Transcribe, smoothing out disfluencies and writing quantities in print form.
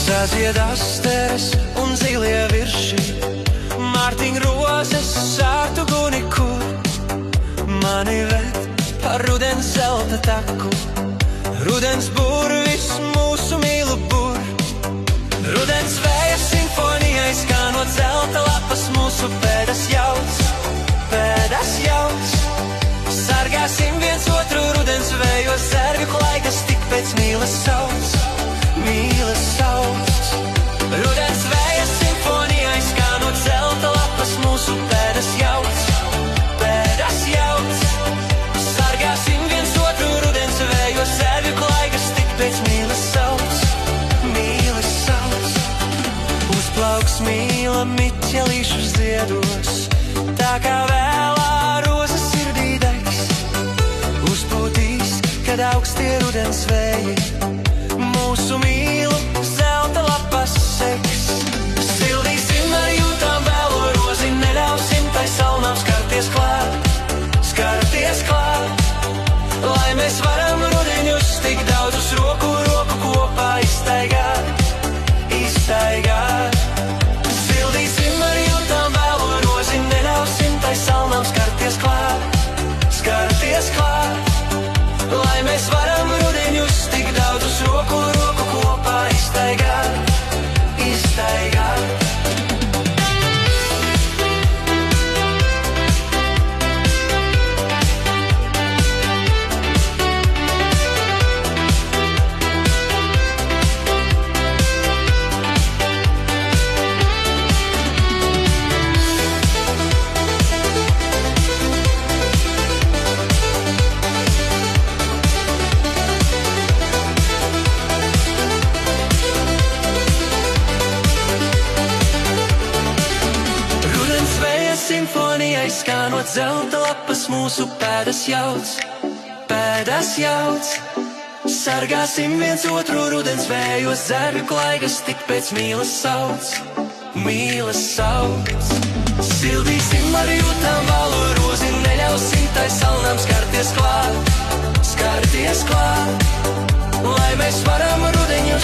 Sazied asteres un zilie virši, Mārtiņ rozes sārtu guni, kur mani ved par rudens zelta taku. Rudens burvis mūsu mīlu bur. Rudens vēja simfonijai skanot zelta lapas, mūsu pēdas jauc, pēdas jauc. Sargāsim viens otru rudens vējos, zērvju klaigas tik pēc mīles sauc, mīles sauc. Rudens vēja simfonijai skanot zelta lapas, mūsu pēdas jauc, pēdas jauc. Sargāsim viens otru rudens vējos, zērvju klaigas tik pēc mīles sauc, mīles sauc. Uzplauks mīla miķelīšu ziedos, tā kā vēlā roza sirdī degs. Uzpūtīs, kad augstie rudens vēji mūsu mīlu zelta lapas seks. Sildīsim ar jūtām vēlo rozi, neļausim tai salnām skarties klāt, skarties klāt. Lai mēs varam rudeņus tik daudzus roku kopā izstaigāt, izstaigāt. Sildīsim ar jūtām vēlo rozi, neļausim tai salnām skarties klāt, skarties klāt. Lai mēs varam rudeņus tik daudzus roku kopā izstaigāt, izstaigāt. Simfonijai skanot zelta lapas, mūsu pēdas jauc, pēdas jauc. Sargāsim viens otru rudens vējos, zērvju klaigas tik pēc mīles sauc, mīles sauc. Sildīsim ar jūtām valo rozi, neļausim tai salnām skarties klāt, skarties klāt. Lai mēs varam rudeņu